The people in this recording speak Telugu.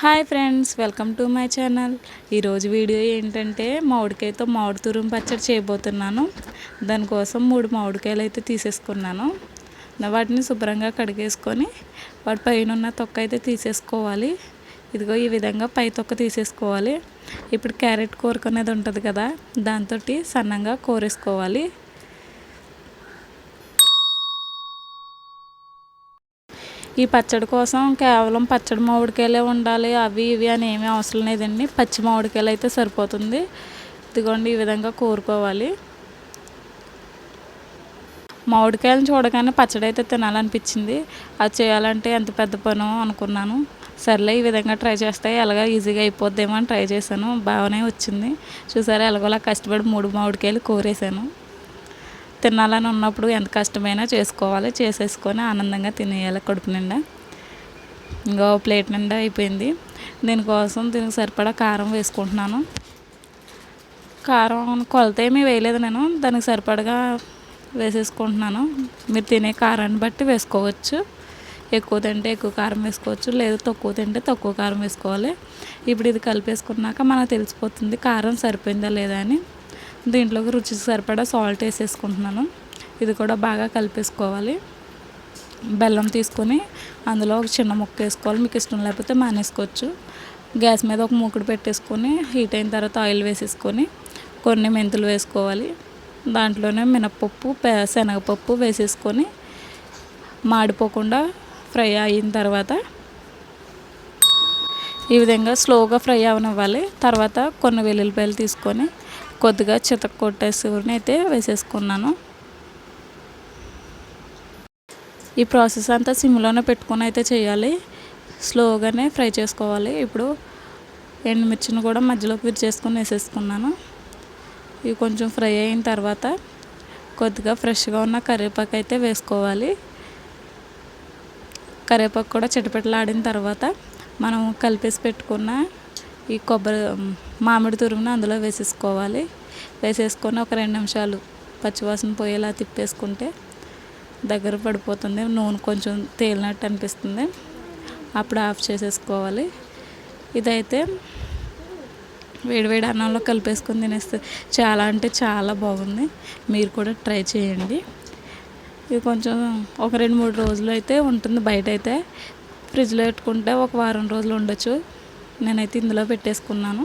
Hi friends, welcome to my channel. ఈరోజు వీడియో ఏంటంటే మామిడికాయతో మామిడి తురుము పచ్చడి చేయబోతున్నాను. దానికోసం 3 మామిడికాయలు అయితే తీసేసుకున్నాను. వాటిని శుభ్రంగా కడిగేసుకొని వాటి పైన ఉన్న తొక్క అయితే తీసేసుకోవాలి. ఇదిగో ఈ విధంగా పై తొక్క తీసేసుకోవాలి. ఇప్పుడు క్యారెట్ కోరుకునేది ఉంటుంది కదా, దాంతో సన్నంగా కోరేసుకోవాలి. ఈ పచ్చడి కోసం కేవలం పచ్చడి మామిడికాయలే ఉండాలి, అవి ఇవి అని ఏమీ అవసరం లేదండి. పచ్చి మామిడికాయలు అయితే సరిపోతుంది. ఇదిగోండి, ఈ విధంగా కోరుకోవాలి. మామిడికాయలను చూడగానే పచ్చడి అయితే తినాలనిపించింది. అది చేయాలంటే ఎంత పెద్ద పనో అనుకున్నాను. సర్లే, ఈ విధంగా ట్రై చేస్తే ఎలాగ ఈజీగా అయిపోద్దేమో అని ట్రై చేశాను. బాగానే వచ్చింది. చూసారా, ఎలాగోలా కష్టపడి 3 మామిడికాయలు కోరేసాను. తినాలని ఉన్నప్పుడు ఎంత కష్టమైనా చేసుకోవాలి, చేసేసుకొని ఆనందంగా తినేయాలి కడుపు నిండా. ఇంకో ప్లేట్ నిండా అయిపోయింది. దీనికి సరిపడా కారం వేసుకుంటున్నాను. కారం కొలత ఏమీ వేయలేదు నేను, దానికి సరిపడగా వేసేసుకుంటున్నాను. మీరు తినే కారాన్ని బట్టి వేసుకోవచ్చు. ఎక్కువ తింటే ఎక్కువ కారం వేసుకోవచ్చు, లేదు తక్కువ తింటే తక్కువ కారం వేసుకోవాలి. ఇప్పుడు ఇది కలిపేసుకున్నాక మనకు తెలిసిపోతుంది కారం సరిపోయిందా లేదా అని. దీంట్లోకి రుచికి సరిపడా సాల్ట్ వేసేసుకుంటున్నాను. ఇది కూడా బాగా కలిపేసుకోవాలి. బెల్లం తీసుకొని అందులో ఒక చిన్న ముక్క వేసుకోవాలి. మీకు ఇష్టం లేకపోతే మానేసుకోవచ్చు. గ్యాస్ మీద ఒక మూకుడు పెట్టేసుకొని హీట్ అయిన తర్వాత ఆయిల్ వేసేసుకొని కొన్ని మెంతులు వేసుకోవాలి. దాంట్లోనే మినప్పప్పు, శనగపప్పు వేసేసుకొని మాడిపోకుండా ఫ్రై అయిన తర్వాత ఈ విధంగా స్లోగా ఫ్రై అవనివ్వాలి. తర్వాత కొన్ని వెల్లుల్లిపాయలు తీసుకొని కొద్దిగా చితక్కొట్టేసుకొని అయితే వేసేసుకున్నాను. ఈ ప్రాసెస్ అంతా సిమ్లోనే పెట్టుకొని అయితే చేయాలి. స్లోగానే ఫ్రై చేసుకోవాలి. ఇప్పుడు ఎండుమిర్చిని కూడా మధ్యలోకి విరిచేసుకొని వేసేసుకున్నాను. ఇవి కొంచెం ఫ్రై అయిన తర్వాత కొద్దిగా ఫ్రెష్గా ఉన్న కరివేపాకు అయితే వేసుకోవాలి. కరివేపాకు కూడా చిటపటలాడిన తర్వాత మనం కలిపేసి పెట్టుకున్న ఈ మామిడి తురుమును అందులో వేసేసుకోవాలి. వేసేసుకొని ఒక 2 నిమిషాలు పచ్చివాసన పోయేలా తిప్పేసుకుంటే దగ్గర పడిపోతుంది. నూనె కొంచెం తేలినట్టు అనిపిస్తుంది. అప్పుడు ఆఫ్ చేసేసుకోవాలి. ఇదైతే వేడివేడి అన్నంలో కలిపేసుకొని తినేస్తే చాలా అంటే చాలా బాగుంది. మీరు కూడా ట్రై చేయండి. ఇది కొంచెం ఒక 2-3 రోజులు అయితే ఉంటుంది. బయట అయితే ఫ్రిడ్జ్లో పెట్టుకుంటే ఒక వారం రోజులు ఉండొచ్చు. నేనైతే ఇందులో పెట్టేసుకున్నాను.